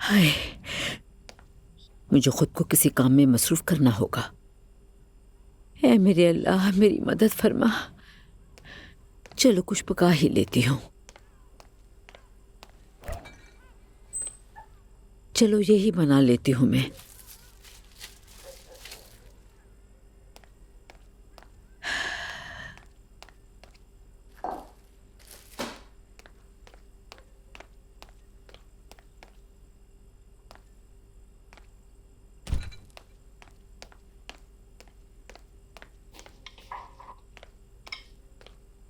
हाय, मुझे खुद को किसी काम में मसरूफ करना होगा। ऐ मेरे अल्लाह, मेरी मदद फरमा। चलो कुछ पका ही लेती हूँ। चलो यही बना लेती हूँ मैं।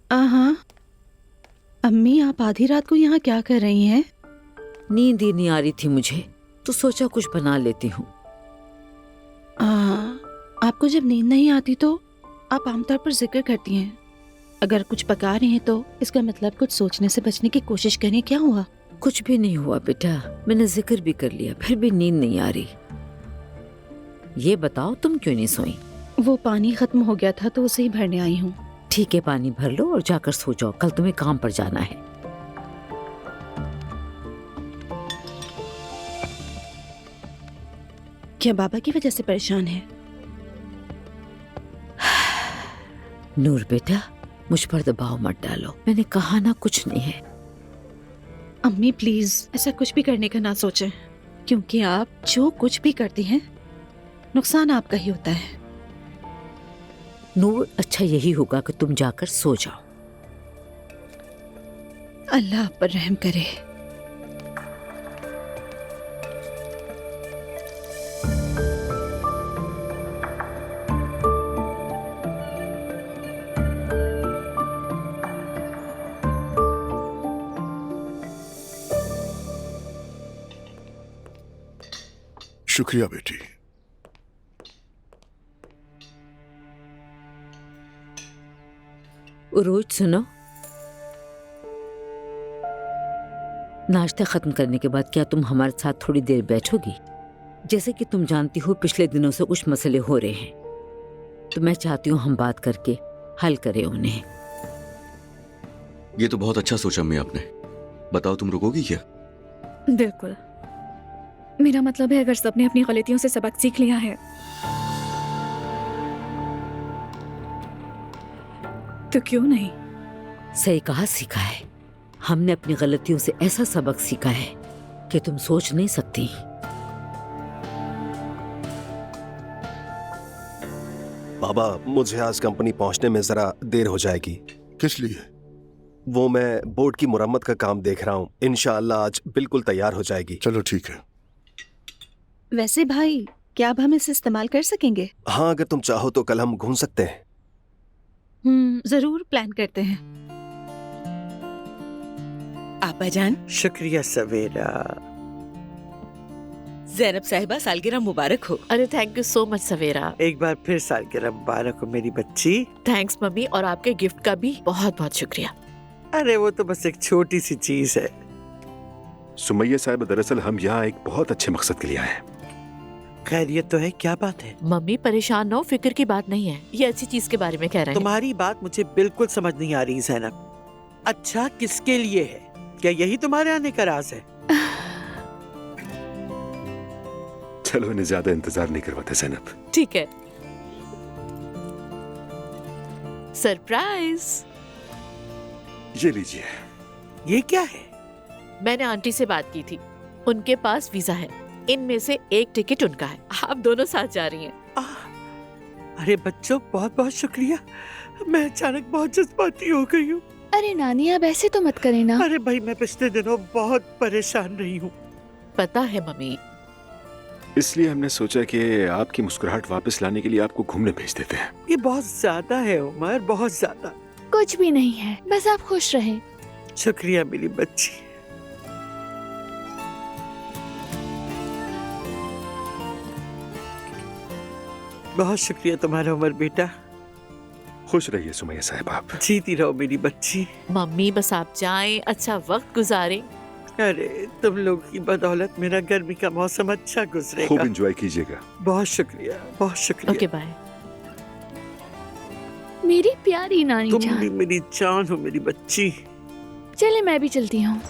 हाँ, अम्मी आप आधी रात को यहाँ क्या कर रही हैं? नींद ही नहीं आ रही थी मुझे, तो सोचा कुछ बना लेती हूँ। आपको जब नींद नहीं आती तो आप आमतौर पर जिक्र करती हैं। अगर कुछ पका रही हैं तो इसका मतलब कुछ सोचने से बचने की कोशिश करें। क्या हुआ? कुछ भी नहीं हुआ बेटा, मैंने जिक्र भी कर लिया, फिर भी नींद नहीं आ रही। ये बताओ तुम क्यों नहीं सोई? वो पानी खत्म हो गया था तो उसे ही भरने आई हूँ। ठीक है, पानी भर लो और जाकर सो जाओ, कल तुम्हें काम पर जाना है। क्या बाबा की वजह से परेशान है? नूर बेटा, मुझ पर दबाव मत डालो, मैंने कहा ना कुछ नहीं है। अम्मी प्लीज ऐसा कुछ भी करने का ना सोचें, क्योंकि आप जो कुछ भी करती हैं नुकसान आपका ही होता है। नूर, अच्छा यही होगा कि तुम जाकर सो जाओ। अल्लाह आप पर रहम करे। शुक्रिया बेटी। रोज सुनो, नाश्ता खत्म करने के बाद क्या तुम हमारे साथ थोड़ी देर बैठोगी? जैसे कि तुम जानती हो पिछले दिनों से कुछ मसले हो रहे हैं, तो मैं चाहती हूँ हम बात करके हल करें उन्हें। ये तो बहुत अच्छा सोचा अम्मी आपने। बताओ तुम रुकोगी क्या? बिल्कुल, मेरा मतलब है अगर सबने अपनी गलतियों से सबक सीख लिया है तो क्यों नहीं। सही कहा, सीखा है। हमने अपनी गलतियों से ऐसा सबक सीखा है कि तुम सोच नहीं सकती। बाबा, मुझे आज कंपनी पहुंचने में जरा देर हो जाएगी। किस लिए? वो मैं बोर्ड की मुरम्मत का काम देख रहा हूँ। इंशाअल्लाह आज बिल्कुल तैयार हो जाएगी। चलो ठीक है। वैसे भाई, क्या अब हम इसे इस्तेमाल कर सकेंगे? हाँ, अगर तुम चाहो तो कल हम घूम सकते हैं। जरूर प्लान करते हैं। आपा जान। शुक्रिया सवेरा। ज़ैनब साहिबा, सालगिरह मुबारक हो। अरे थैंक यू सो मच सवेरा। एक बार फिर सालगिरह मुबारक हो मेरी बच्ची। थैंक्स मम्मी, और आपके गिफ्ट का भी बहुत बहुत शुक्रिया। अरे वो तो बस एक छोटी सी चीज है। सुमैया साहब, दरअसल हम यहाँ एक बहुत अच्छे मकसद के लिए आए हैं। खैरियत तो है? क्या बात है? मम्मी परेशान न हो, फिक्र की बात नहीं है, ये अच्छी चीज के बारे में कह रहे हैं। तुम्हारी बात मुझे बिल्कुल समझ नहीं आ रही ज़ैनब। अच्छा किसके लिए है? क्या यही तुम्हारे आने का राज है? चलो इन्हें ज्यादा इंतजार नहीं करवाते ज़ैनब। ठीक है, सरप्राइज। ये लीजिए। ये क्या है? मैंने आंटी से बात की थी, उनके पास वीजा है, इनमें से एक टिकट उनका है, आप दोनों साथ जा रही हैं। अरे बच्चों, बहुत बहुत शुक्रिया। मैं अचानक बहुत जज्बाती हो गई हूँ। अरे नानी, अब ऐसे तो मत करें ना। अरे भाई, मैं पिछले दिनों बहुत परेशान रही हूँ। पता है मम्मी, इसलिए हमने सोचा कि आपकी मुस्कुराहट वापस लाने के लिए आपको घूमने भेज देते हैं। ये बहुत ज्यादा है उमर, बहुत ज्यादा। कुछ भी नहीं है, बस आप खुश रहें। शुक्रिया मेरी बच्ची। बहुत शुक्रिया तुम्हारा उमर बेटा। खुश रहिए सुमैया साहब आप। जीती रहो मेरी बच्ची। मम्मी बस आप जाएं, अच्छा वक्त गुजारें। अरे तुम लोग की बदौलत मेरा गर्मी का मौसम अच्छा गुजरेगा। खूब एंजॉय कीजिएगा। बहुत शुक्रिया, बहुत शुक्रिया। Okay bye. मेरी प्यारी नानी तुम जान। भी मेरी जान हो मेरी बच्ची। चले मैं भी चलती हूँ।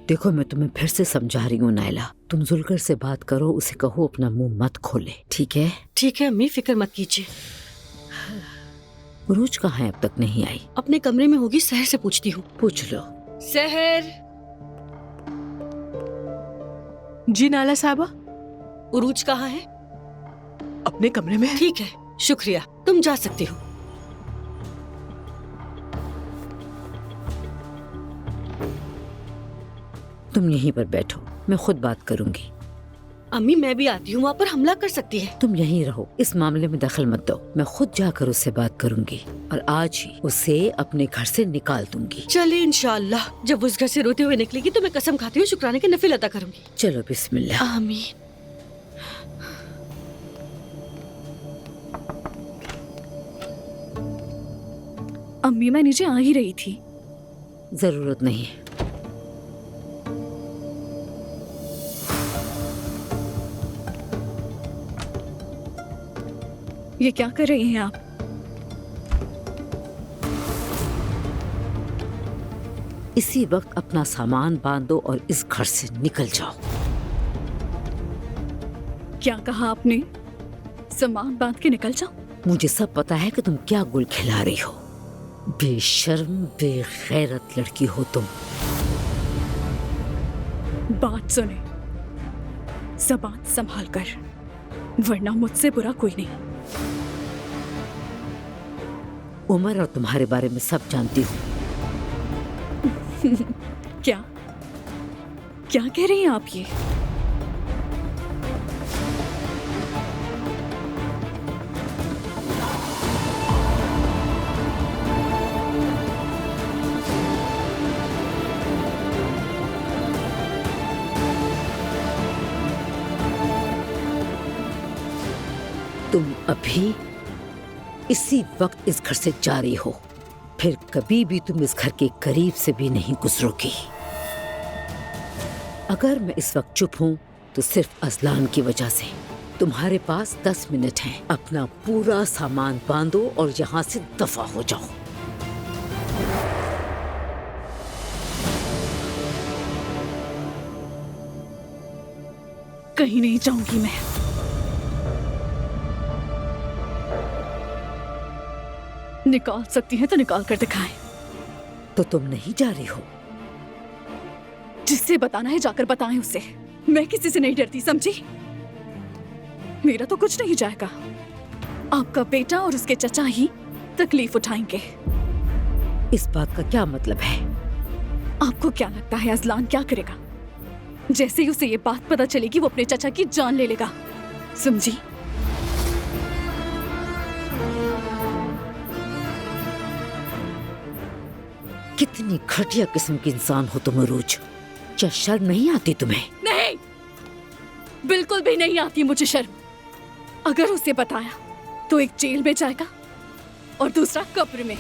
देखो मैं तुम्हें फिर से समझा रही हूँ नायला, तुम जुलकर से बात करो, उसे कहो अपना मुंह मत खोले, ठीक है? ठीक है अम्मी, फिक्र मत कीजिए। उरूज कहाँ है? अब तक नहीं आई। अपने कमरे में होगी, सहर से पूछती हूँ। पूछ लो। सहर। जी नाला साहबा। उरूज कहाँ है? अपने कमरे में है। ठीक है, शुक्रिया, तुम जा सकती हो। तुम यहीं पर बैठो, मैं खुद बात करूंगी। अम्मी मैं भी आती हूँ, वहाँ पर हमला कर सकती है। तुम यहीं रहो, इस मामले में दखल मत दो, मैं खुद जाकर उससे बात करूंगी और आज ही उसे अपने घर से निकाल दूंगी। चलिए इंशाअल्लाह, जब उस घर से रोते हुए निकलेगी तो मैं कसम खाती हूँ शुक्राने के नफिल अदा करूंगी। चलो बिस्मिल्लाह। आमीन। अम्मी मैं नीचे आ ही रही थी। जरूरत नहीं है। ये क्या कर रही हैं आप? इसी वक्त अपना सामान बांधो और इस घर से निकल जाओ। क्या कहा आपने? सामान बांध के निकल जाओ? मुझे सब पता है कि तुम क्या गुल खिला रही हो। बेशर्म बेगैरत लड़की हो तुम। बात सुने, ज़बान संभाल कर, वरना मुझसे बुरा कोई नहीं। उमर और तुम्हारे बारे में सब जानती हूँ। क्या क्या कह रही हैं आप ये? तुम अभी इसी वक्त इस घर से जा रही हो, फिर कभी भी तुम इस घर के करीब से भी नहीं गुजरोगी। अगर मैं इस वक्त चुप हूं तो सिर्फ अजलान की वजह से। तुम्हारे पास 10 मिनट हैं, अपना पूरा सामान बांधो और यहाँ से दफा हो जाओ। कहीं नहीं जाऊंगी मैं। निकाल सकती हैं तो निकाल कर दिखाएं। तो तुम नहीं जा रही हो? जिससे बताना है जाकर बताएं उसे। मैं किसी से नहीं डरती, समझी? मेरा तो कुछ नहीं जाएगा। आपका बेटा और उसके चचा ही तकलीफ उठाएंगे। इस बात का क्या मतलब है? आपको क्या लगता है अजलान क्या करेगा? जैसे ही उसे ये बात पता चलेगी वो अपने चचा की जान ले लेगा, समझी? कितनी घटिया किस्म की इंसान हो तुम उरूज। क्या शर्म नहीं आती तुम्हें? नहीं, बिल्कुल भी नहीं आती मुझे शर्म। अगर उसे बताया तो एक जेल में जाएगा और दूसरा कब्र में।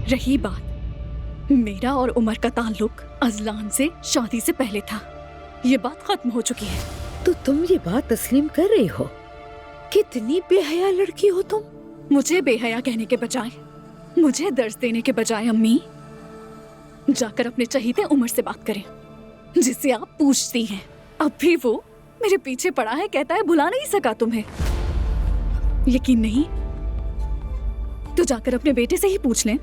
रही बात मेरा और उमर का ताल्लुक अजलान से शादी से पहले था, ये बात खत्म हो चुकी है। तो तुम ये बात तस्लीम कर रही हो? कितनी बेहया लड़की हो तुम। मुझे बेहया कहने के बजाय, मुझे दर्द देने के बजाय अम्मी जाकर अपने चहीते उमर से बात करें, जिससे आप पूछती हैं। अब भी वो मेरे पीछे पड़ा है, कहता है भुला नहीं सका तुम्हें। यकीन नहीं तो जाकर अपने बेटे से ही पूछ लें,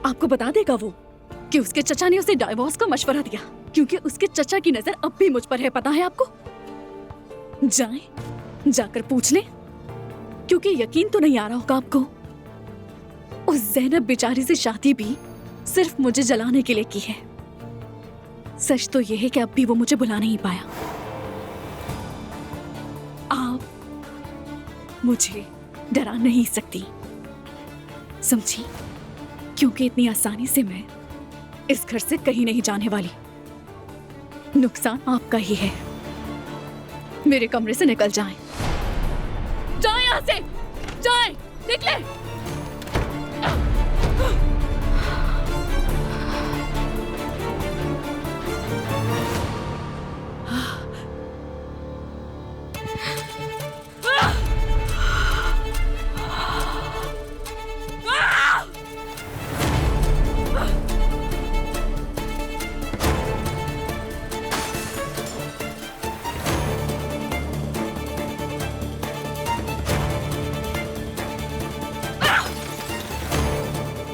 आपको बता देगा वो कि उसके चचा ने उसे डाइवोर्स का मशवरा दिया, क्योंकि उसके चचा की नजर अब भी मुझ पर है। पता है आपको? जाएं, जाकर पूछ लें, क्योंकि यकीन तो नहीं आ रहा होगा आपको। उस ज़ैनब बेचारी से शादी भी सिर्फ मुझे जलाने के लिए की है। सच तो यह है कि अब भी वो मुझे बुला नहीं पाया। आप मुझे डरा नहीं सकती, समझी? क्योंकि इतनी आसानी से मैं इस घर से कहीं नहीं जाने वाली। नुकसान आपका ही है। मेरे कमरे से निकल जाएं। जाएं यहाँ से, जाएं, निकले।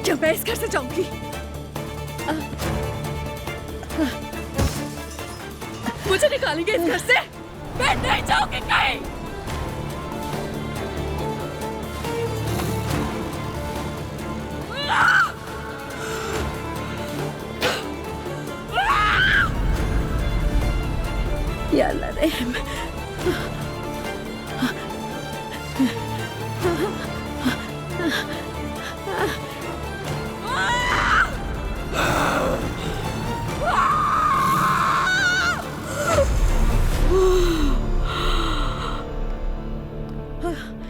क्या मैं इस घर से जाऊंगी? मुझे निकालेंगे इस घर से? मैं नहीं जाऊंगी कहीं। या अल्लाह रहम।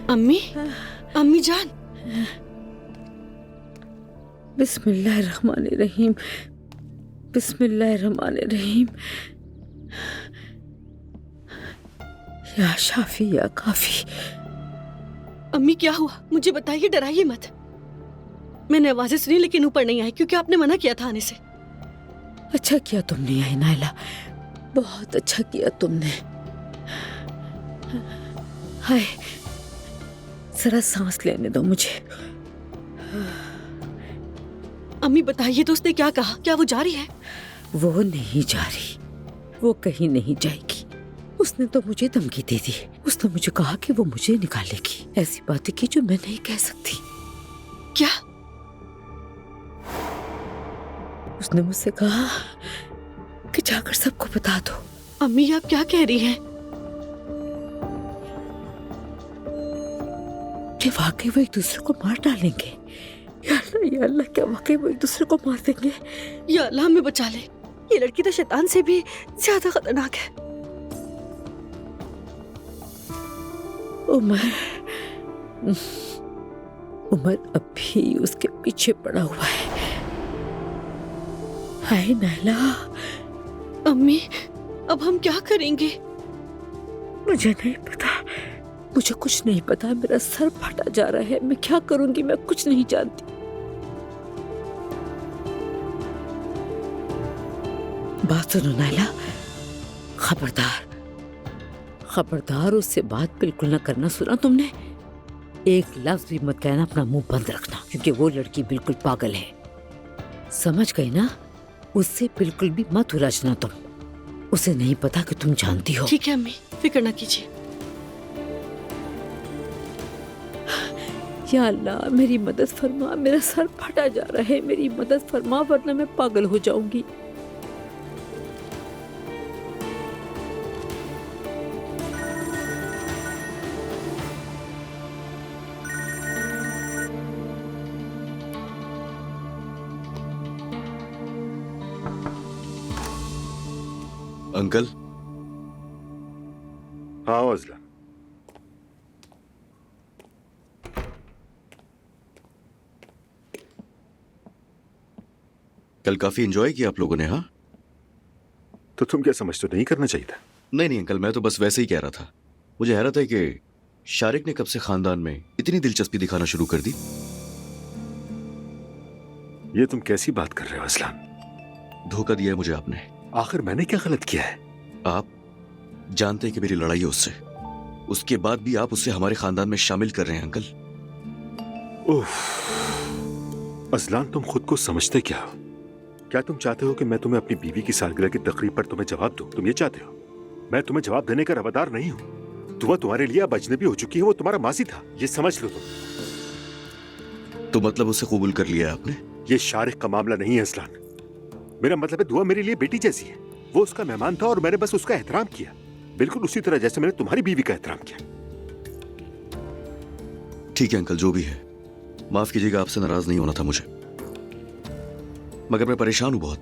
अम्मी, अम्मी जान। बिस्मिल्लाहिर्रहमानिर्रहीम, बिस्मिल्लाहिर्रहमानिर्रहीम। या शाफी या काफी। अम्मी क्या हुआ? मुझे बताइए, डराइए मत। मैंने आवाजें सुनी लेकिन ऊपर नहीं आई क्योंकि आपने मना किया था आने से। अच्छा किया तुमने आई नायला, बहुत अच्छा किया तुमने। हाय, जरा सांस लेने दो मुझे। अम्मी बताइए तो उसने क्या कहा? क्या वो जा रही है? वो नहीं जा रही, वो कहीं नहीं जाएगी। उसने तो मुझे धमकी दे दी। उसने मुझे कहा कि वो मुझे निकालेगी। ऐसी बातें की जो मैं नहीं कह सकती। क्या? उसने मुझसे कहा कि जाकर सबको बता दो। अम्मी आप क्या कह रही हैं? कि वाकई वो एक दूसरे को मार डालेंगे। या अल्लाह, क्या वाकई वो एक दूसरे को मार देंगे? या अल्लाह हमें बचा ले। ये लड़की तो शैतान से भी ज्यादा खतरनाक है। उमर अब भी उसके पीछे पड़ा हुआ है। हाय नायला। अम्मी अब हम क्या करेंगे? मुझे नहीं पता, मुझे कुछ नहीं पता। मेरा सर फटा जा रहा है। मैं क्या करूंगी? मैं कुछ नहीं जानती। बात सुनो नायला, खबरदार खबरदार, उससे बात बिल्कुल ना करना। सुना तुमने? एक लफ्ज भी मत कहना। अपना मुंह बंद रखना, क्योंकि वो लड़की बिल्कुल पागल है। समझ गई ना? उससे बिल्कुल भी मत उलझना तुम। उसे नहीं पता कि तुम जानती हो। ठीक है अम्मी, फिक्र ना कीजिए। या अल्लाह, मेरी मदद फरमा। मेरा सर फटा जा रहा है, मेरी मदद फरमा, वरना मैं पागल हो जाऊंगी। अंकल। हाँ अजलान, कल काफी एंजॉय किया आप लोगों ने। हाँ, तो तुम क्या समझते हो नहीं करना चाहिए था? नहीं अंकल, मैं तो बस वैसे ही कह रहा था। मुझे हैरत है कि शारिक ने कब से खानदान में इतनी दिलचस्पी दिखाना शुरू कर दी। ये तुम कैसी बात कर रहे हो अजलान? धोखा दिया है मुझे आपने। आखिर मैंने क्या गलत किया है? आप जानते हैं कि मेरी लड़ाई है उससे, उसके बाद भी आप उसे हमारे खानदान में शामिल कर रहे हैं अंकल। उफ, अजलान तुम खुद को समझते क्या हो? क्या तुम चाहते हो कि मैं तुम्हें अपनी बीवी की सालगिरह की तकरीब पर तुम्हें जवाब दूं? तुम ये चाहते हो? मैं तुम्हें जवाब देने का रवादार नहीं हूं। तुम्हारे लिए अब अजनबी हो चुकी है। वो तुम्हारा माजी था, ये समझ लो तुम। तो मतलब उसे कबूल कर लिया आपने? ये शारिक का मामला नहीं है अजलान। मेरा मतलब है, दुआ मेरे लिए बेटी जैसी है। वो उसका मेहमान था और मैंने बस उसका एहतराम किया, बिल्कुल उसी तरह जैसे मैंने तुम्हारी बीवी का एहतराम किया। ठीक है अंकल, जो भी है, माफ कीजिएगा, आपसे नाराज नहीं होना था मुझे, मगर मैं परेशान हूं बहुत।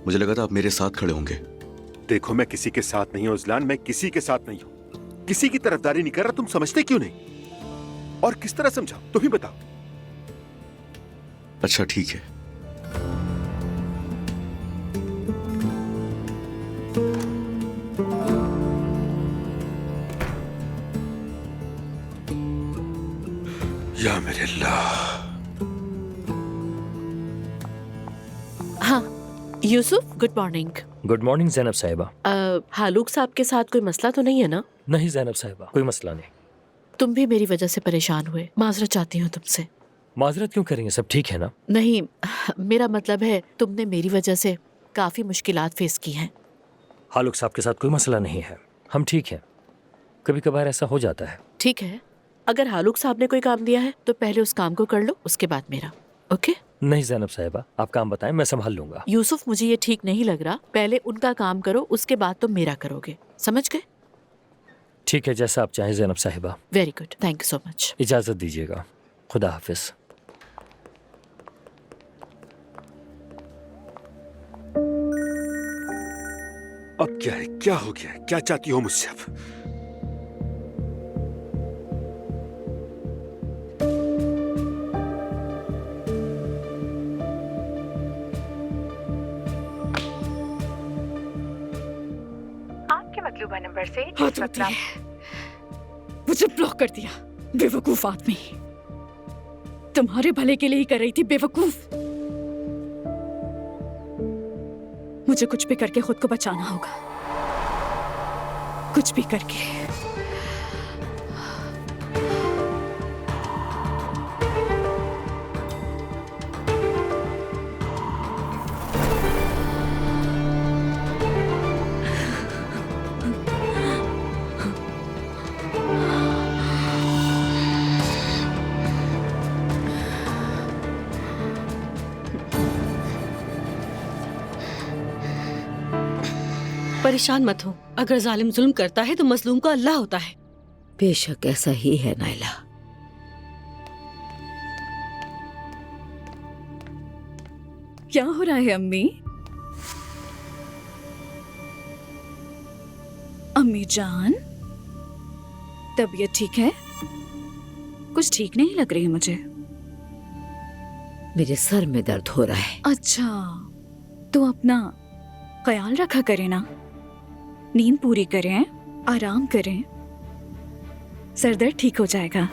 मुझे लगा था आप मेरे साथ खड़े होंगे। देखो, मैं किसी के साथ नहीं हूं अजलान, मैं किसी के साथ नहीं हूं। किसी की तरफदारी नहीं कर रहा। तुम समझते क्यों नहीं? और किस तरह समझाओ, तुम ही बताओ। अच्छा ठीक है। या मेरे अल्लाह। हाँ Yusuf, good morning. Good morning Zainab साहिबा। हालूक साहब के साथ कोई मसला तो नहीं है ना? नहीं जैनब साहिबा, कोई मसला नहीं। तुम भी मेरी वजह से परेशान हुए, माजरत चाहती हूँ तुमसे। माजरत क्यों करेंगे, सब ठीक है ना? नहीं, मेरा मतलब है तुमने मेरी वजह से काफी मुश्किलात फेस की हैं। हालुक साहब के साथ कोई मसला नहीं है, हम ठीक हैं। कभी कभार ऐसा हो जाता है। ठीक है, अगर हालुक साहब ने कोई काम दिया है तो पहले उस काम को कर लो, उसके बाद मेरा। ओके? नहीं ज़ैनब साहिबा, आप काम बताएं, मैं संभाल लूंगा। यूसुफ, मुझे ये ठीक नहीं लग रहा। पहले उनका काम करो, उसके बाद तुम मेरा करोगे, समझ गए? ठीक है, जैसा आप चाहें ज़ैनब साहिबा। Very good, thank you so much. इजाज़त दीजिएगा, खुदा हाफिज। अब क्या है, क्या हो गया है, क्या चाहती हो मुझसे अब? आपके मतलूबा नंबर से हाथ होती है। मुझे ब्लॉक कर दिया, बेवकूफ आदमी। तुम्हारे भले के लिए ही कर रही थी, बेवकूफ। मुझे कुछ भी करके खुद को बचाना होगा, कुछ भी करके। परेशान मत हो, अगर जालिम जुल्म करता है तो मजलूम को अल्लाह होता है। बेशक ऐसा ही है नाइला। क्या हो रहा है अम्मी? अम्मी जान, तबीयत ठीक है? कुछ ठीक नहीं लग रही मुझे। मेरे सर में दर्द हो रहा है। अच्छा, तो अपना ख्याल रखा करें ना, नींद पूरी करें, आराम करें, सर दर्द ठीक हो जाएगा।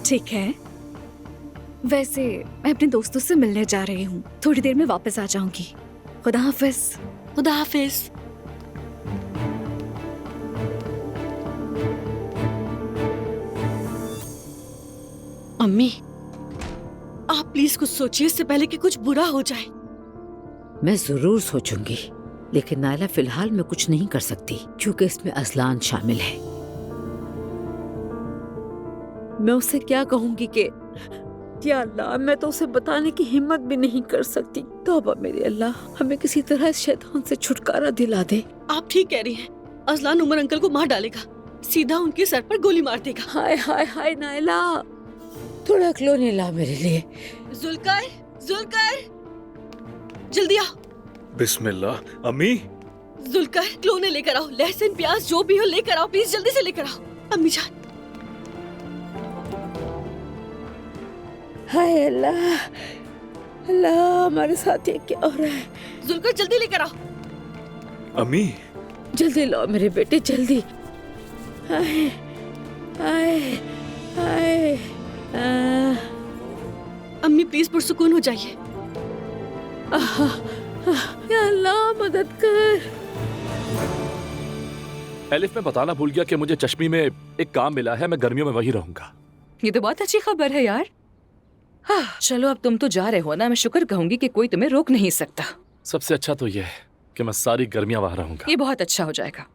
ठीक है, वैसे मैं अपने दोस्तों से मिलने जा रही हूँ, थोड़ी देर में वापस आ जाऊंगी। खुदा हाफिज। खुदा हाफिज। अम्मी, आप प्लीज कुछ सोचिए इससे पहले कि कुछ बुरा हो जाए। मैं जरूर सोचूंगी, लेकिन नाइला फिलहाल मैं कुछ नहीं कर सकती क्योंकि इसमें अजलान शामिल है। मैं उसे क्या कहूंगी कि या अल्लाह, मैं तो उसे बताने की हिम्मत भी नहीं कर सकती। तौबा मेरे अल्लाह, हमें किसी तरह इस शैतान से छुटकारा दिला दे। आप ठीक कह रही हैं, अजलान उमर अंकल को मार डालेगा, सीधा उनके सर पर गोली मार देगा। हाय हाय हाय नाइला, थोड़ा खिलौने ला मेरे लिए। जुल्कर, जुल्कर, जल्दी आओ। बिस्मिल्लाह। अम्मी, जुल्कर, खिलौने लेकर आओ, लहसुन प्याज जो भी हो लेकर आओ, प्लीज जल्दी से लेकर आओ। अम्मी जान। हाय अल्लाह, अल्लाह हमारे साथ ये क्या हो रहा है? जुल्कर जल्दी लेकर आओ। अम्मी, जल्दी लाओ मेरे बेटे, जल्दी। हाय हाय हाय। अम्मी प्लीज पुरसुकून हो जाइए। या अल्लाह मदद कर। एलिफ, मैं बताना भूल गया कि मुझे चश्मी में एक काम मिला है, मैं गर्मियों में वहीं रहूंगा। ये तो बहुत अच्छी खबर है यार। हाँ, चलो अब तुम तो जा रहे हो ना, मैं शुक्र कहूंगी कि कोई तुम्हें रोक नहीं सकता। सबसे अच्छा तो यह है कि मैं सारी गर्मियां वहां रहूंगा। ये बहुत अच्छा हो जाएगा।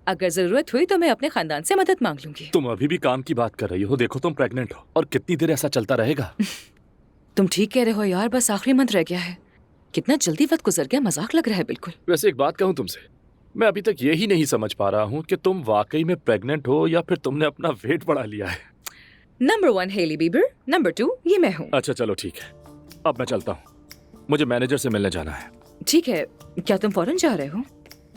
अगर जरूरत हुई तो मैं अपने खानदान से मदद मांग लूंगी। तुम अभी भी काम की बात कर रही हो, देखो तुम प्रेग्नेंट हो, और कितनी देर ऐसा चलता रहेगा? तुम ठीक कह रहे हो यार, बस आखिरी मंथ रह गया है। कितना जल्दी वक्त गुजर गया, मजाक लग रहा है बिल्कुल। वैसे एक बात कहूँ तुमसे, मैं अभी तक यही नहीं समझ पा रहा हूँ कि तुम वाकई में प्रेग्नेंट हो या फिर तुमने अपना वेट बढ़ा लिया है। नंबर 1 हेली बीबर, नंबर 2 ये मैं हूँ। अच्छा चलो ठीक है, अब मैं चलता हूँ, मुझे मैनेजर से मिलने जाना है। ठीक है, क्या तुम फौरन जा रहे हो?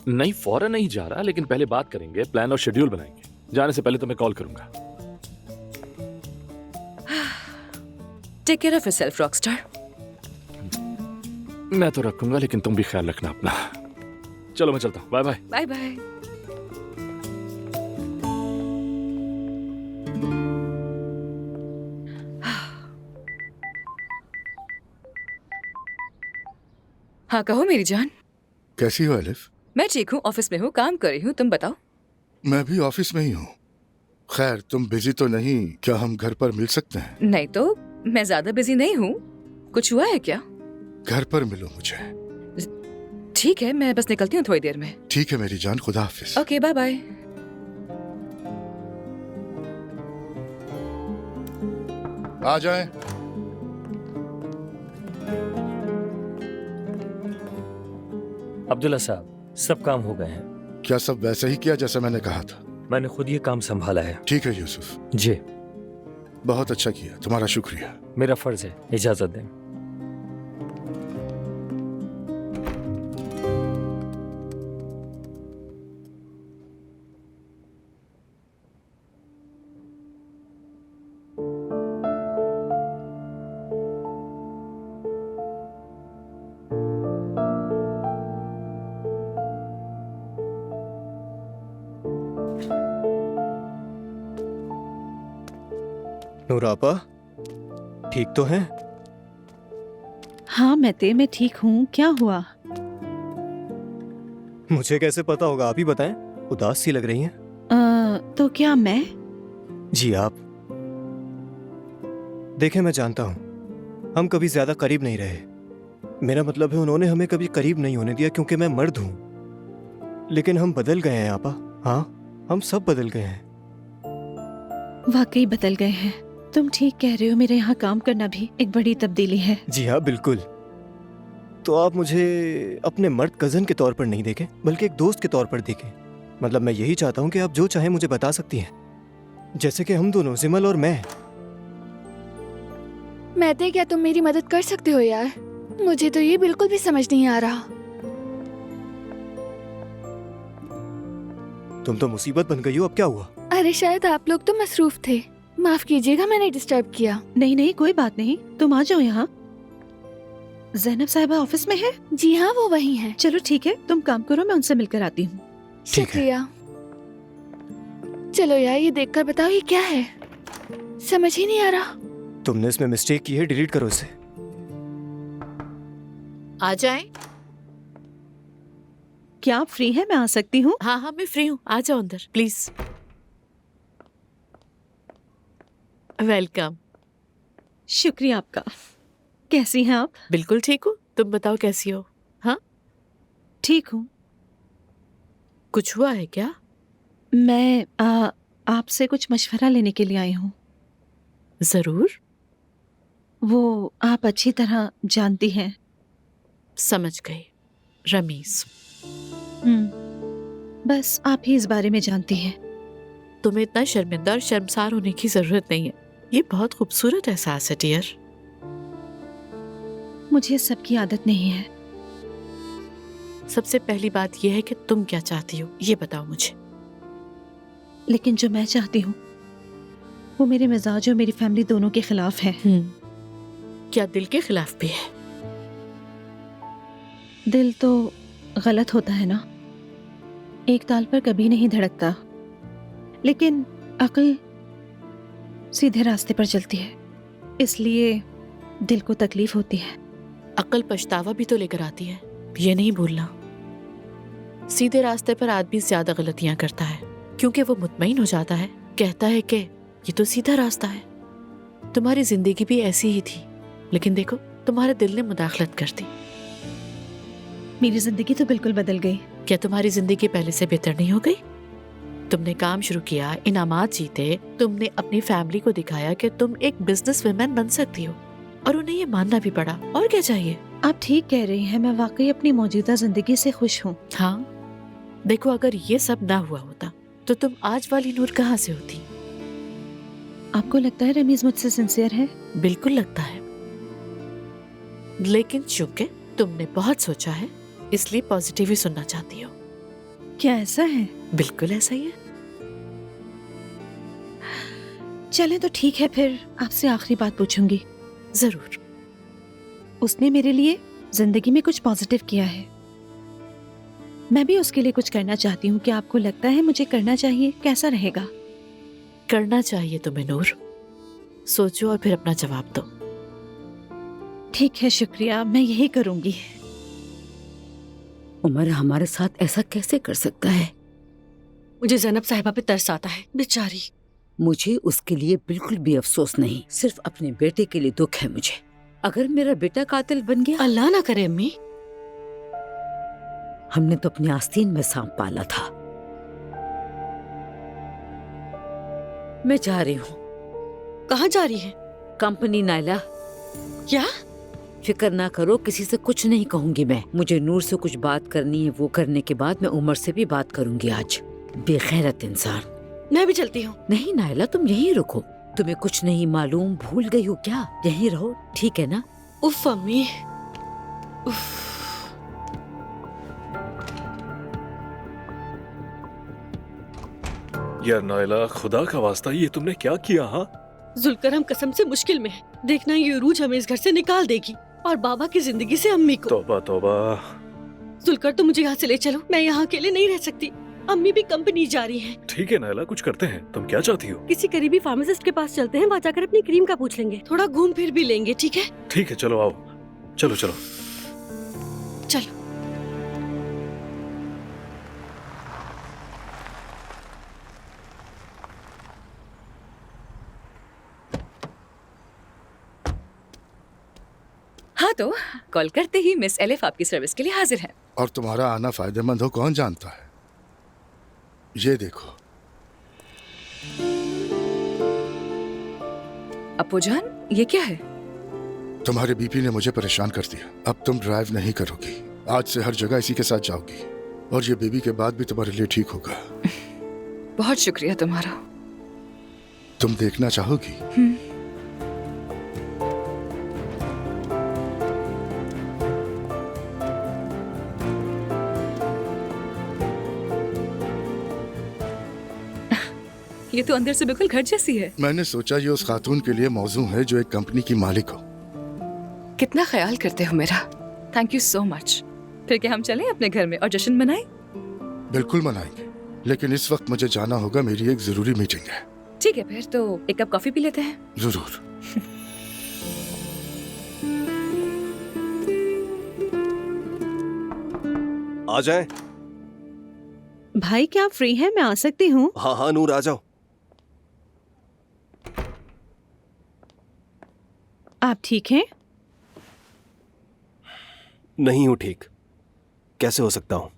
नहीं, फौरन नहीं जा रहा, लेकिन पहले बात करेंगे, प्लान और शेड्यूल बनाएंगे। जाने से पहले तुम्हें कॉल करूंगा। Take care of yourself rockstar. मैं तो रखूंगा, लेकिन तुम भी ख्याल रखना अपना। चलो मैं चलता हूँ, बाय बाय। Bye bye. हाँ कहो मेरी जान। कैसी हो एलिफ? मैं ठीक हूँ, ऑफिस में हूँ, काम कर रही हूँ, तुम बताओ। मैं भी ऑफिस में ही हूँ। खैर, तुम बिजी तो नहीं? क्या हम घर पर मिल सकते हैं? नहीं तो मैं ज्यादा बिजी नहीं हूँ। कुछ हुआ है क्या? घर पर मिलो मुझे। ठीक है, मैं बस निकलती हूँ थोड़ी देर में। ठीक है मेरी जान, खुदा हाफिज। Okay, bye bye. आ जाएं। अब्दुल्ला साहब, सब काम हो गए हैं। क्या सब वैसे ही किया जैसा मैंने कहा था? मैंने खुद ये काम संभाला है। ठीक है यूसुफ। जी, बहुत अच्छा किया, तुम्हारा शुक्रिया। मेरा फर्ज है, इजाजत दें। नूरापा, ठीक तो हैं? हाँ मैं ठीक हूँ। क्या हुआ? मुझे कैसे पता होगा, आप ही बताएं। उदास सी लग रही हैं। तो क्या मैं? जी आप। देखें, मैं जानता हूं हम कभी ज्यादा करीब नहीं रहे। मेरा मतलब है उन्होंने हमें कभी करीब नहीं होने दिया क्योंकि मैं मर्द हूं। लेकिन हम बदल गए हैं आपा। हाँ, हम सब बदल गए हैं। वाकई बदल गए हैं। तुम ठीक कह रहे हो, मेरे यहाँ काम करना भी एक बड़ी तब्दीली है। जी हाँ, बिल्कुल। तो आप मुझे अपने मर्द कजन के तौर पर नहीं देखें, बल्कि एक दोस्त के तौर पर देखें। मतलब मैं यही चाहता हूँ कि आप जो चाहें मुझे बता सकती हैं, जैसे कि हम दोनों, जिमल और मैं। महते, क्या तुम मेरी मदद कर सकते हो यार? मुझे तो ये बिल्कुल भी समझ नहीं आ रहा। तुम तो मुसीबत बन गई हो, अब क्या हुआ? अरे शायद आप लोग तो मसरूफ थे, माफ कीजिएगा मैंने डिस्टर्ब किया। नहीं कोई बात नहीं, तुम आ जाओ यहाँ। ज़ैनब साहिबा ऑफिस में है? जी हाँ, वो वहीं है। चलो ठीक है, तुम काम करो, मैं उनसे मिलकर आती हूँ। शुक्रिया। चलो यार, ये देखकर बताओ ये क्या है, समझ ही नहीं आ रहा। तुमने इसमें मिस्टेक की है, डिलीट करो इसे। आ जाएं? क्या आप फ्री हैं? मैं आ सकती हूँ? हाँ हाँ, मैं फ्री हूँ, आ जाओ अंदर प्लीज। वेलकम। शुक्रिया आपका। कैसी हैं आप? बिल्कुल ठीक हूँ, तुम बताओ कैसी हो? हाँ ठीक हूँ। कुछ हुआ है क्या? मैं आपसे कुछ मशवरा लेने के लिए आई हूँ। जरूर। वो आप अच्छी तरह जानती हैं। समझ गई, रमीज। बस आप ही इस बारे में जानती हैं। तुम्हें इतना शर्मिंदा और शर्मसार होने की जरूरत नहीं है, ये बहुत खूबसूरत एहसास है डियर। मुझे सबकी आदत नहीं है। सबसे पहली बात यह है कि तुम क्या चाहती हो, ये बताओ मुझे। लेकिन जो मैं चाहती हूँ वो मेरे मिजाज और मेरी फैमिली दोनों के खिलाफ है। क्या दिल के खिलाफ भी है? दिल तो गलत होता है ना, एक ताल पर कभी नहीं धड़कता, लेकिन अक्ल सीधे रास्ते पर चलती है, इसलिए दिल को तकलीफ होती है। अक्ल पछतावा भी तो लेकर आती है, ये नहीं भूलना। सीधे रास्ते पर आदमी ज्यादा गलतियां करता है क्योंकि वो मुतमईन हो जाता है, कहता है कि ये तो सीधा रास्ता है। तुम्हारी जिंदगी भी ऐसी ही थी, लेकिन देखो तुम्हारे दिल ने मुदाखलत कर दी। मेरी जिंदगी तो बिल्कुल बदल गई। क्या तुम्हारी जिंदगी पहले से बेहतर नहीं हो गई? तुमने काम शुरू किया, इनामात जीते, तुमने अपनी फैमिली को दिखाया कि तुम एक बिजनेस वुमेन बन सकती हो, और उन्हें ये मानना भी पड़ा। और क्या चाहिए? आप ठीक कह रही हैं, मैं वाकई अपनी मौजूदा जिंदगी से खुश हूँ। हाँ, देखो अगर ये सब ना हुआ होता तो तुम आज वाली नूर कहाँ से होती? आपको लगता है रमीज मुझसे सिंसियर है? बिल्कुल लगता है, लेकिन चूंकि तुमने बहुत सोचा है इसलिए पॉजिटिव ही सुनना चाहती हो। क्या ऐसा है? बिल्कुल ऐसा ही है। चलें तो ठीक है, फिर आपसे आखिरी बात पूछूंगी। जरूर। उसने मेरे लिए जिंदगी में कुछ पॉजिटिव किया है, मैं भी उसके लिए कुछ करना चाहती हूँ। क्या आपको लगता है मुझे करना चाहिए? कैसा रहेगा? करना चाहिए तुम्हें नूर, सोचो और फिर अपना जवाब दो। ठीक है, शुक्रिया, मैं यही करूंगी। उमर हमारे साथ ऐसा कैसे कर सकता है? मुझे ज़ैनब साहिबा पे तरस आता है, बेचारी। मुझे उसके लिए बिल्कुल भी अफसोस नहीं, सिर्फ अपने बेटे के लिए दुख है मुझे। अगर मेरा बेटा कातिल बन गया, अल्लाह ना करे अम्मी। हमने तो अपनी आस्तीन में सांप पाला था। मैं जा रही हूँ। कहाँ जा रही है? कंपनी नायला। क्या? फिक्र ना करो, किसी से कुछ नहीं कहूंगी मैं। मुझे नूर से कुछ बात करनी है, वो करने के बाद मैं उमर से भी बात करूंगी आज। बेगैरत इंसान। मैं भी चलती हूँ। नहीं नायला, तुम यहीं रुको। तुम्हें कुछ नहीं मालूम, भूल गई हो क्या? यहीं रहो, ठीक है ना? उफ अम्मी, उफ। यार नायला, खुदा का वास्ता, ये तुमने क्या किया? हाँ, जुलकर हम कसम से मुश्किल में है। देखना ये उरूज हमें इस घर से निकाल देगी और बाबा की जिंदगी से अम्मी को। तौबा तौबा। जुलकर तुम मुझे यहाँ से ले चलो, मैं यहाँ अकेले नहीं रह सकती। अम्मी भी कंपनी जा रही हैं। ठीक है नायला, कुछ करते हैं। तुम क्या चाहती हो? किसी करीबी फार्मासिस्ट के पास चलते हैं, वहाँ जाकर अपनी क्रीम का पूछ लेंगे, थोड़ा घूम फिर भी लेंगे। ठीक है? ठीक है, चलो आओ। चलो चलो चलो। हाँ तो कॉल करते ही मिस एलिफ आपकी सर्विस के लिए हाजिर है। और तुम्हारा आना फायदेमंद हो कौन जानता है। ये देखो। अप्पू जान, ये क्या है? तुम्हारे बीपी ने मुझे परेशान कर दिया। अब तुम ड्राइव नहीं करोगी, आज से हर जगह इसी के साथ जाओगी, और ये बेबी के बाद भी तुम्हारे लिए ठीक होगा। बहुत शुक्रिया तुम्हारा। तुम देखना चाहोगी? ये तो अंदर से बिल्कुल घर जैसी है। मैंने सोचा ये उस खातून के लिए मौजू है जो एक कंपनी की मालिक हो। कितना ख्याल करते हो मेरा। Thank you so much. फिर क्या हम चलें अपने घर में और जश्न मनाएं? बिल्कुल मनाएंगे, लेकिन इस वक्त मुझे जाना होगा, मेरी एक जरूरी मीटिंग है। ठीक है, फिर तो एक कप कॉफी पी लेते हैं। जरूर। आ जाए। भाई क्या आप फ्री हैं? मैं आ सकती हूँ? हाँ हाँ नूर, आ जाओ। आप ठीक हैं? नहीं हूँ ठीक। कैसे हो सकता हूँ?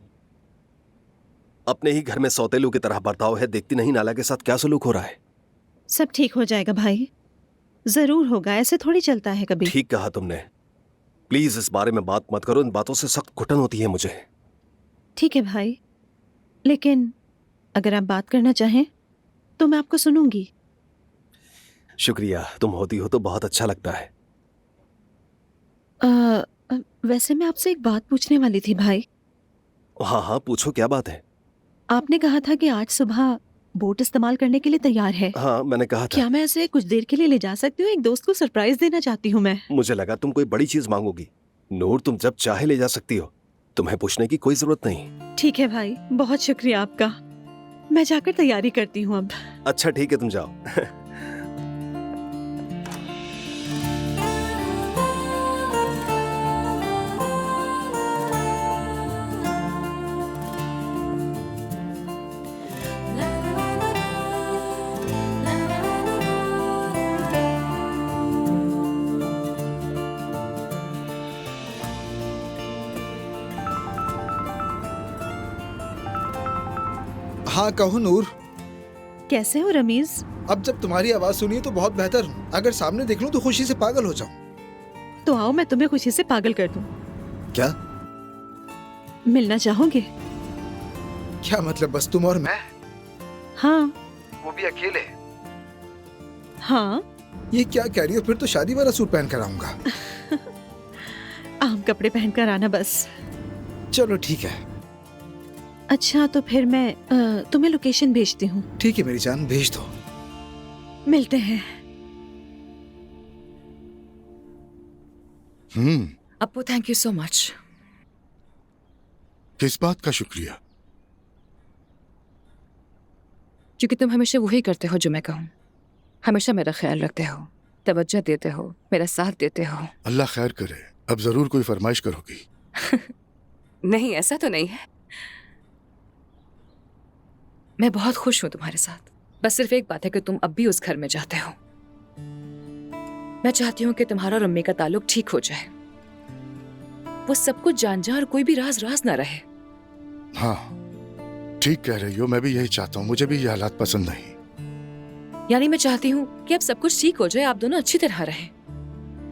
अपने ही घर में सौतेलू की तरह बर्ताव है। देखती नहीं नाला के साथ क्या सलूक हो रहा है। सब ठीक हो जाएगा भाई, जरूर होगा। ऐसे थोड़ी चलता है कभी। ठीक कहा तुमने। प्लीज इस बारे में बात मत करो, इन बातों से सख्त घुटन होती है मुझे। ठीक है भाई, लेकिन अगर आप बात करना चाहें तो मैं आपको सुनूंगी। शुक्रिया, तुम होती हो तो बहुत अच्छा लगता है। वैसे मैं आपसे एक बात पूछने वाली थी भाई। हाँ हाँ पूछो, क्या बात है? आपने कहा था कि आज सुबह बोट इस्तेमाल करने के लिए तैयार है। हाँ मैंने कहा था। क्या मैं ऐसे कुछ देर के लिए ले जा सकती हूँ? एक दोस्त को सरप्राइज देना चाहती हूँ मैं। मुझे लगा तुम कोई बड़ी चीज मांगोगी। नूर, तुम जब चाहे ले जा सकती हो, तुम्हें पूछने की कोई जरूरत नहीं। ठीक है भाई, बहुत शुक्रिया आपका। मैं जाकर तैयारी करती हूँ अब। अच्छा ठीक है, तुम जाओ। हाँ कहो नूर। कैसे हो रमीज? अब जब तुम्हारी आवाज सुनी तो बहुत बेहतर हूँ। अगर सामने देख लूं तो खुशी से पागल हो जाऊं। तो आओ मैं तुम्हें खुशी से पागल कर दूं। क्या? मिलना चाहोगे? क्या मतलब, बस तुम और मैं? हाँ। वो भी अकेले? हाँ। ये क्या कह रही हो? फिर तो शादी वाला सूट पहन कर आऊंगा। आम कपड़े पहन कर आना बस। चलो ठीक है। अच्छा तो फिर मैं तुम्हें लोकेशन भेजती हूँ। ठीक है मेरी जान, भेज दो। मिलते हैं। Appu thank you so much. किस बात का शुक्रिया? क्योंकि तुम हमेशा वही करते हो जो मैं कहूँ। हमेशा मेरा ख्याल रखते हो, तवज्जो देते हो, मेरा साथ देते हो। अल्लाह खैर करे। अब जरूर कोई फरमाइश करोगी। नहीं, ऐसा तो नहीं है। मैं बहुत खुश हूँ तुम्हारे साथ। बस सिर्फ एक बात है कि तुम अब भी उस घर में जाते हो। मैं चाहती हूँ कि तुम्हारा और अम्मी का ताल्लुक ठीक हो जाए, वो सब कुछ जान जाए और कोई भी राज राज ना रहे। हाँ ठीक कह रही हो, मैं भी यही चाहता हूँ। मुझे भी ये हालात पसंद नहीं। यानी मैं चाहती हूँ कि अब सब कुछ ठीक हो जाए, आप दोनों अच्छी तरह रहें।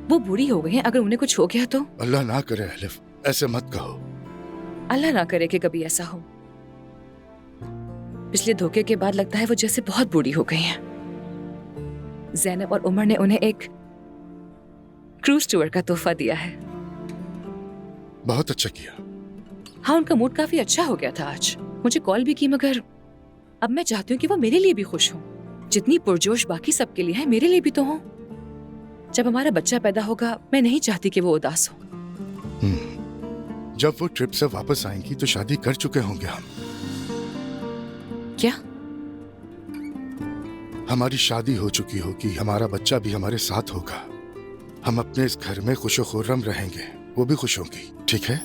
वो बूढ़ी हो गई हैं, अगर उन्हें कुछ हो गया तो? अल्लाह ना करे अलिफ, ऐसे मत कहो। अल्लाह ना करे कि कभी ऐसा हो। पिछले धोखे के बाद लगता है वो जैसे बहुत बूढ़ी हो गई हैं। ज़ैनब और उमर ने उन्हें एक क्रूज टूर का तोहफा दिया है। बहुत अच्छा किया। हाँ, उनका मूड काफी अच्छा हो गया था आज। मुझे कॉल भी की, मगर अब मैं चाहती हूँ कि वो मेरे लिए भी खुश हो। जितनी पुरजोश बाकी सबके लिए है, मेरे लिए भी तो हो। जब हमारा बच्चा पैदा होगा, मैं नहीं चाहती कि वो उदास हो। जब वो ट्रिप से वापस आएंगी तो शादी कर चुके होंगे हम। क्या? हमारी शादी हो चुकी होगी, हमारा बच्चा भी हमारे साथ होगा। हम अपने इस घर में खुशो खुर्रम रहेंगे, वो भी खुश होंगी। ठीक है?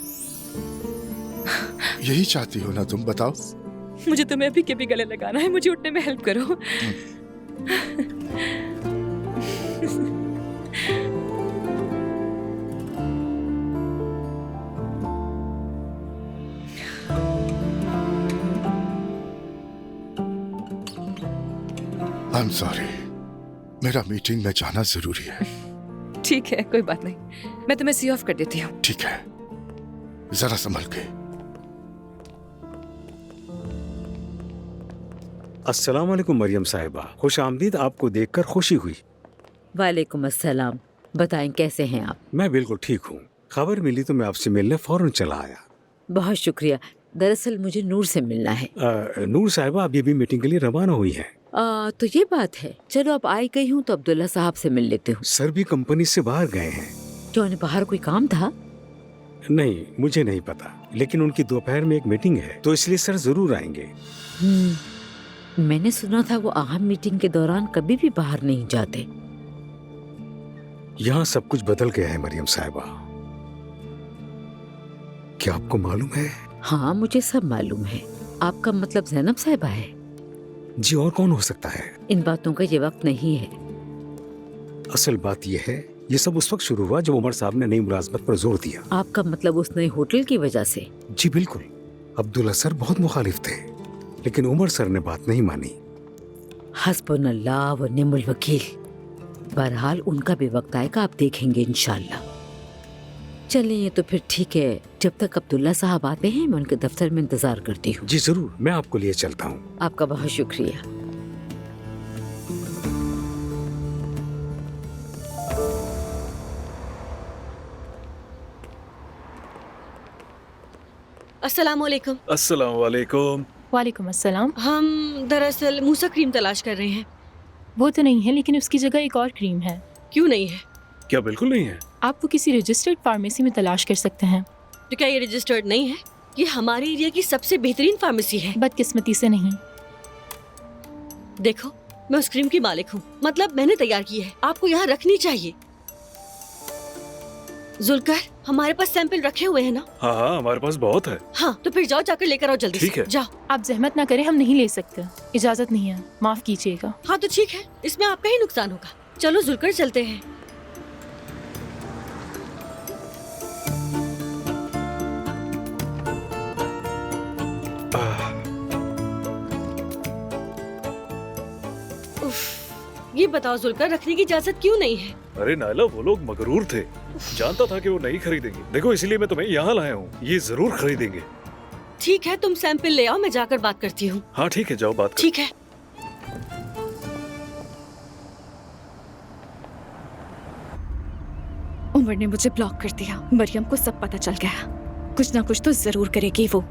यही चाहती हो ना तुम? बताओ। मुझे तुम्हें अभी के भी गले लगाना है, मुझे उठने में हेल्प करो। आई एम सॉरी, मेरा मीटिंग में जाना जरूरी है। ठीक है, कोई बात नहीं, मैं तुम्हें सी ऑफ कर देती हूँ। ठीक है, जरा संभल के। अस्सलाम वालेकुम मरियम साहिबा, खुश आमदीद। आपको देखकर खुशी हुई। वालेकुम अस्सलाम। बताएं कैसे हैं आप? मैं बिल्कुल ठीक हूँ। खबर मिली तो मैं आपसे मिलने फौरन चला आया। बहुत शुक्रिया। दरअसल मुझे नूर से मिलना है। नूर साहिबा अभी भी मीटिंग के लिए रवाना हुई है। तो ये बात है। चलो अब आई गई हूँ तो अब्दुल्ला साहब से मिल लेते हूँ। सर भी कंपनी से बाहर गए हैं। क्या उन्हें बाहर कोई काम था? नहीं, मुझे नहीं पता, लेकिन उनकी दोपहर में एक मीटिंग है, तो इसलिए सर जरूर आएंगे। मैंने सुना था वो अहम मीटिंग के दौरान कभी भी बाहर नहीं जाते। यहाँ सब कुछ बदल गया है मरियम साहिबा। क्या आपको मालूम है? हाँ, मुझे सब मालूम है। आपका मतलब ज़ैनब साहिबा है? जी, और कौन हो सकता है? इन बातों का ये वक्त नहीं है। असल बात यह है, ये सब उस वक्त शुरू हुआ जब उमर साहब ने नई मुलाजमत पर जोर दिया। आपका मतलब उस नए होटल की वजह से? जी बिल्कुल। अब्दुल्ला सर बहुत मुखालिफ थे, लेकिन उमर सर ने बात नहीं मानी। हस्बुनल्लाह व निअमल वकील। बहरहाल उनका भी वक्त आएगा, आप देखेंगे इंशाल्लाह। चलें, ये तो फिर ठीक है। जब तक अब्दुल्ला साहब आते हैं मैं उनके दफ्तर में इंतजार करती हूँ। जी जरूर, मैं आपको लिए चलता हूँ। आपका बहुत शुक्रिया। अस्सलाम वालेकुम। अस्सलाम वालेकुम। वालेकुम अस्सलाम। हम दरअसल मूसा क्रीम तलाश कर रहे हैं। वो तो नहीं है, लेकिन उसकी जगह एक और क्रीम है। क्यों नहीं है? क्या बिल्कुल नहीं है? आप वो किसी रजिस्टर्ड फार्मेसी में तलाश कर सकते हैं। तो क्या ये रजिस्टर्ड नहीं है? ये हमारे एरिया की सबसे बेहतरीन फार्मेसी है। बदकिस्मती से नहीं। देखो, मैं उस क्रीम की मालिक हूँ, मतलब मैंने तैयार की है। आपको यहाँ रखनी चाहिए। जुल्कर, हमारे पास सैंपल रखे हुए हैं ना? हाँ हाँ, हमारे पास बहुत है। हाँ, तो फिर जाओ, जाकर लेकर आओ जल्दी। ठीक है। जाओ। आप जहमत ना करें, हम नहीं ले सकते, इजाजत नहीं है, माफ कीजिएगा। हाँ तो ठीक है, इसमें आपका ही नुकसान होगा। चलो जुल्कर, चलते हैं। ये बताओ जुल्कर, रखने की इजाजत क्यों नहीं है? अरे नायला, वो लोग मगरूर थे। जानता था कि वो नहीं खरीदेंगे। देखो, इसीलिए मैं तुम्हें यहाँ लाया हूँ। ये जरूर खरीदेंगे। ठीक है, तुम सैंपल ले आओ, मैं जाकर बात करती हूँ। हाँ ठीक है, जाओ बात करो। ठीक है। उमर ने मुझे ब्लॉक कर दिया। मरियम को सब पता चल गया। कुछ ना कुछ तो जरूर करेगी वो।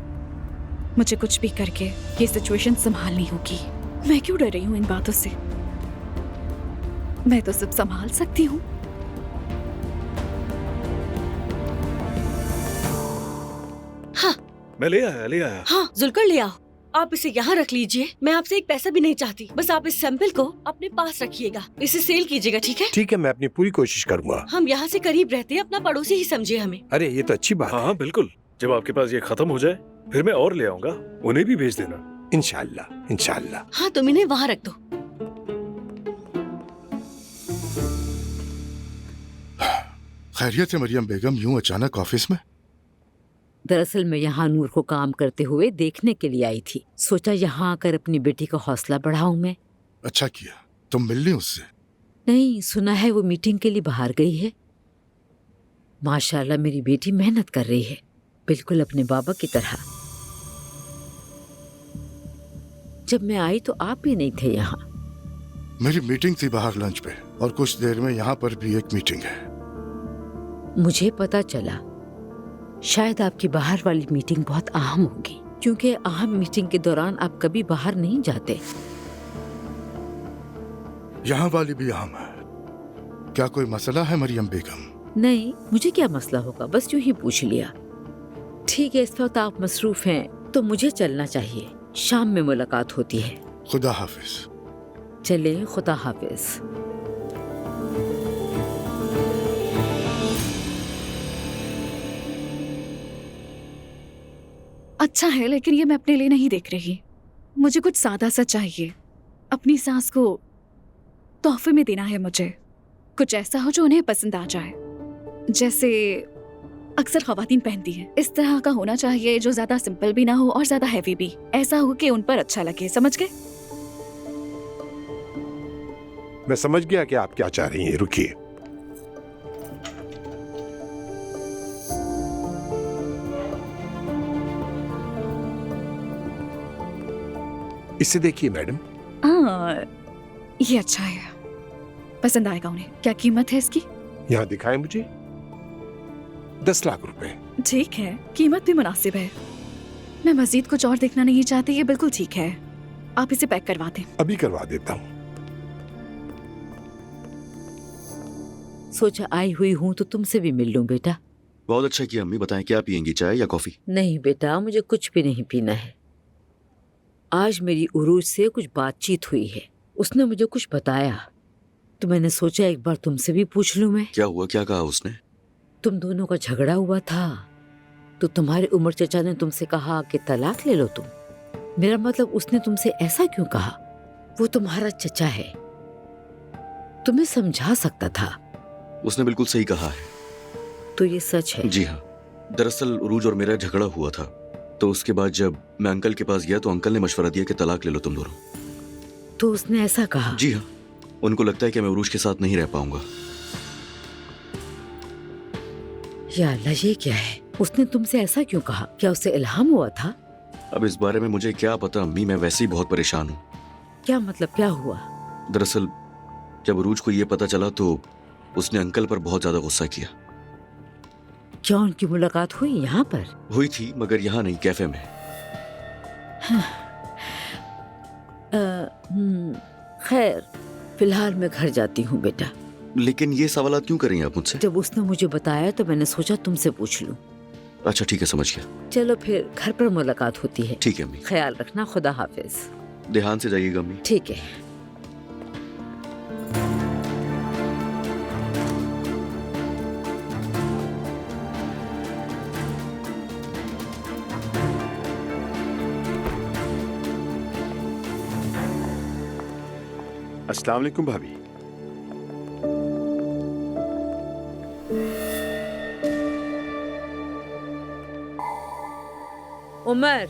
मुझे कुछ भी करके ये सिचुएशन संभालनी होगी। मैं क्यों डर रही हूँ इन बातों से? मैं तो सब संभाल सकती हूँ। हाँ, मैं ले आया। हाँ जुल्कर, ले आओ। आप इसे यहाँ रख लीजिए। मैं आपसे एक पैसा भी नहीं चाहती। बस आप इस सैंपल को अपने पास रखिएगा, इसे सेल कीजिएगा। ठीक है? ठीक है, मैं अपनी पूरी कोशिश करूँगा। हम यहाँ से करीब रहते हैं, अपना पड़ोसी ही समझिए हमें। अरे ये तो अच्छी बात हाँ हाँ बिल्कुल। जब आपके पास ये खत्म हो जाए फिर मैं और ले आऊंगा। उन्हें भी भेज देना। इंशाल्लाह इंशाल्लाह। हाँ, तुम इन्हें वहां रख दो। खैरियत है मरियम बेगम, यूं अचानक ऑफिस में? दरअसल मैं यहाँ नूर को काम करते हुए देखने के लिए आई थी। सोचा यहाँ आकर अपनी बेटी का हौसला बढ़ाऊं मैं। अच्छा किया। तुम मिल ली उससे? नहीं, सुना है वो मीटिंग के लिए बाहर गई है। माशाल्लाह मेरी बेटी मेहनत कर रही है, बिल्कुल अपने बाबा की तरह। जब मैं आई तो आप भी नहीं थे यहाँ। मेरी मीटिंग थी बाहर लंच पे, और कुछ देर में यहाँ पर भी एक मीटिंग है। मुझे पता चला शायद आपकी बाहर वाली मीटिंग बहुत अहम होगी, क्योंकि अहम मीटिंग के दौरान आप कभी बाहर नहीं जाते। यहाँ वाली भी अहम है। क्या कोई मसला है मरियम बेगम? नहीं, मुझे क्या मसला होगा, बस यूं ही पूछ लिया। ठीक है, इस वक्त आप मसरूफ हैं तो मुझे चलना चाहिए। शाम में मुलाकात होती है। खुदा हाफिज। चले, खुदा हाफिज। अच्छा है, लेकिन ये मैं अपने लिए नहीं देख रही। मुझे कुछ सादा सा चाहिए। अपनी सास को तोहफे में देना है मुझे। कुछ ऐसा हो जो उन्हें पसंद आ जाए, जैसे अक्सर ख्वातीन पहनती हैं। इस तरह का होना चाहिए जो ज्यादा सिंपल भी ना हो और ज्यादा हैवी भी। ऐसा हो कि उन पर अच्छा लगे, समझ गए? मैं समझ गया कि आप क्या चाह रही हैं, रुकिए। इसे देखिए मैडम। हाँ, ये अच्छा है, पसंद आएगा उन्हें। क्या कीमत है इसकी? यहाँ दिखाएं मुझे। 10 लाख रुपए। ठीक है, कीमत भी मुनासिब है। मैं मजीद कुछ और देखना नहीं चाहती, ये बिल्कुल ठीक है। आप इसे पैक करवा दें। अभी करवा देता हूँ। सोचा आई हुई हूँ तो तुमसे भी मिल लूं बेटा। बहुत अच्छा किया अम्मी। बताएं क्या पियेंगी, चाय या कॉफी? नहीं बेटा, मुझे कुछ भी नहीं पीना है। आज मेरी उरूज से कुछ बातचीत हुई है, उसने मुझे कुछ बताया, तो मैंने सोचा एक बार तुमसे भी पूछ लूं मैं। क्या हुआ, क्या कहा उसने? तुम दोनों का झगड़ा हुआ था तो तुम्हारे उमर चचा ने तुमसे कहा कि तलाक ले लो तुम। मेरा मतलब उसने तुमसे ऐसा क्यों कहा? वो तुम्हारा चचा है, तुम्हें समझा सकता था। उसने बिल्कुल सही कहा है। तो ये सच है? जी हाँ। दरअसल उरूज और मेरा झगड़ा हुआ था, तो उसके बाद जब मैं अंकल के पास गया तो अंकल ने मशवरा दिया कि तलाक ले लो तुम दोनों। तो उसने ऐसा कहा? जी हाँ। उनको लगता है कि मैं उरूज के साथ नहीं रह पाऊंगा। या अल्लाह, ये क्या है? उसने तुमसे ऐसा क्यों कहा? क्या उससे इल्हाम हुआ था? अब इस बारे में मुझे क्या पता अम्मी, मैं वैसे ही बहुत परेशान हूँ। क्या मतलब, क्या हुआ? दरअसल जब उरूज को ये पता चला तो उसने अंकल पर बहुत ज्यादा गुस्सा किया। क्या उनकी मुलाकात हुई यहाँ पर? हुई थी, मगर यहाँ नहीं, कैफे में। खैर, फिलहाल मैं घर जाती हूँ बेटा। लेकिन ये सवाल क्यों कर रही हैं आप मुझसे? जब उसने मुझे बताया तो मैंने सोचा तुमसे पूछ लूं। अच्छा ठीक है, समझ गया। चलो फिर घर पर मुलाकात होती है। ठीक है अम्मी। ख्याल रखना, खुदा हाफिज। ध्यान से जाइएगा अम्मी। ठीक है। अस्सलाम वालेकुम भाभी। उमर,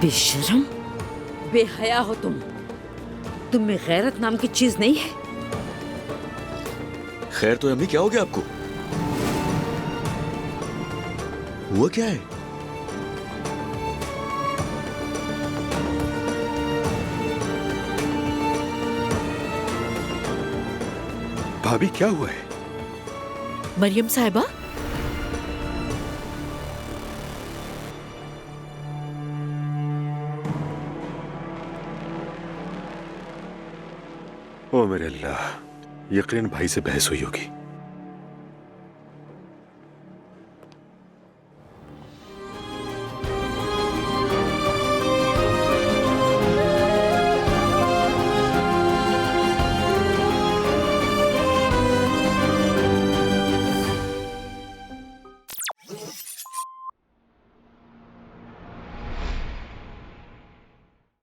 बेशरम, बेहया हो तुम में गैरत नाम की चीज नहीं है? खैर तो अम्मी, क्या हो गया आपको? हुआ क्या है? भाभी क्या हुआ है? मरियम साहिबा, ओ मेरे अल्लाह, यकीन भाई से बहस हुई होगी।